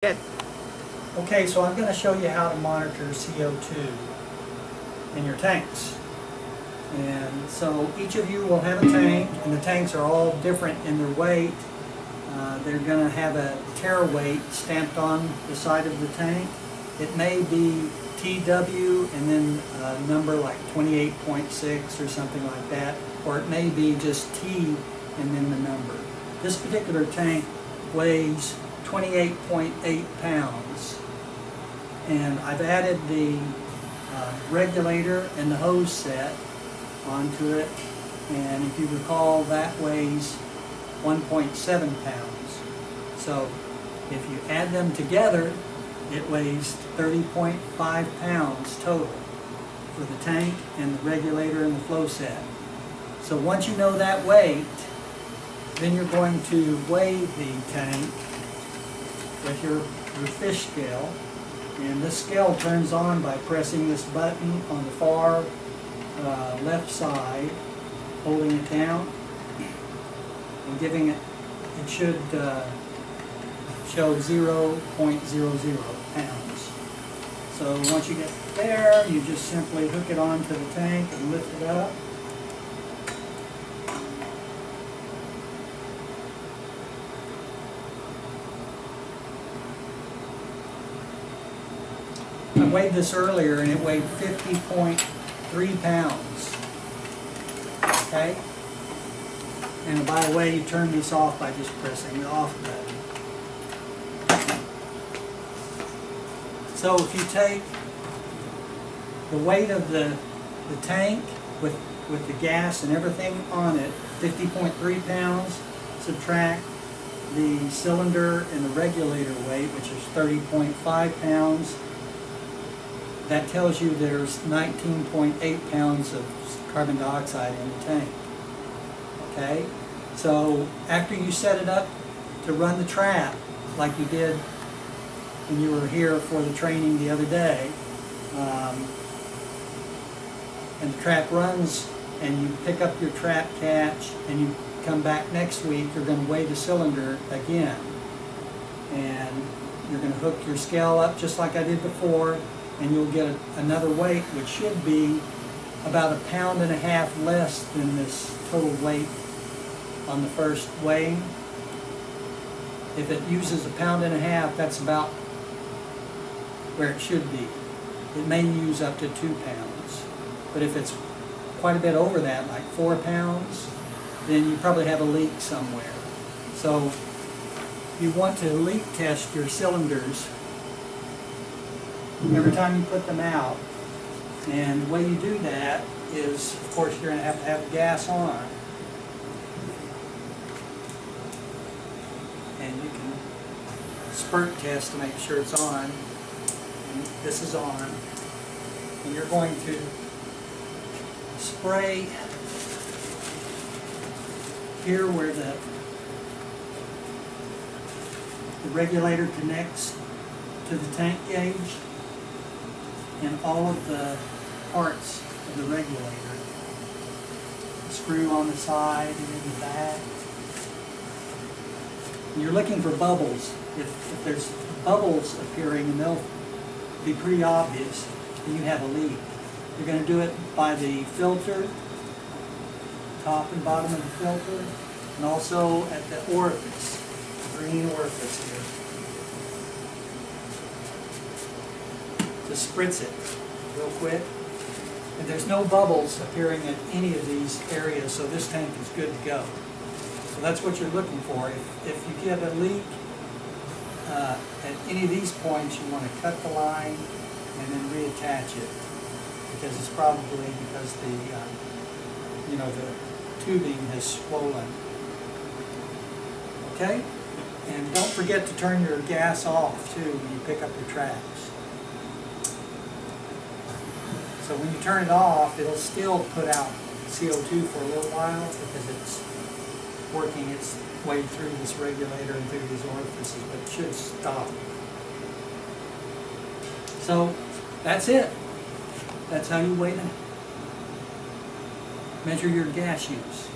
Good. Okay, so I'm going to show you how to monitor CO2 in your tanks. And so each of you will have a tank, and the tanks are all different in their weight. They're going to have a tare weight stamped on the side of the tank. It may be TW and then a number like 28.6 or something like that, or it may be just T and then the number. This particular tank weighs 28.8 pounds, and I've added the regulator and the hose set onto it, and if you recall, that weighs 1.7 pounds. So if you add them together, it weighs 30.5 pounds total for the tank and the regulator and the flow set. So once you know that weight, then you're going to weigh the tank with your fish scale, and this scale turns on by pressing this button on the far left side, holding it down and giving it, it should show 0.00 pounds. So once you get there, you just simply hook it onto the tank and lift it up. I weighed this earlier and it weighed 50.3 pounds. Okay? And by the way, you turn this off by just pressing the off button. So if you take the weight of the tank with the gas and everything on it, 50.3 pounds, subtract the cylinder and the regulator weight, which is 30.5 pounds, that tells you there's 19.8 pounds of carbon dioxide in the tank. Okay? So after you set it up to run the trap, like you did when you were here for the training the other day, and the trap runs and you pick up your trap catch and you come back next week, you're going to weigh the cylinder again. And you're going to hook your scale up just like I did before, and you'll get another weight which should be about 1.5 pounds less than this total weight on the first weighing. If it uses 1.5 pounds, that's about where it should be. It may use up to 2 pounds, but if it's quite a bit over that, like 4 pounds, then you probably have a leak somewhere. So you want to leak test your cylinders every time you put them out, and the way you do that is, of course, you're going to have the gas on, and you can spurt test to make sure it's on. And this is on, and you're going to spray here where the regulator connects to the tank gauge, and all of the parts of the regulator. The screw on the side and in the back. And you're looking for bubbles. If there's bubbles appearing, and they'll be pretty obvious, then you have a leak. You're going to do it by the filter, top and bottom of the filter, and also at the orifice, the green orifice here. Just spritz it real quick. And there's no bubbles appearing at any of these areas, so this tank is good to go. So that's what you're looking for. If you get a leak at any of these points, you want to cut the line and then reattach it, because it's probably because the tubing has swollen. Okay? And don't forget to turn your gas off too when you pick up your traps. So when you turn it off, it'll still put out CO2 for a little while because it's working its way through this regulator and through these orifices, but it should stop. So that's it. That's how you weigh to measure your gas use.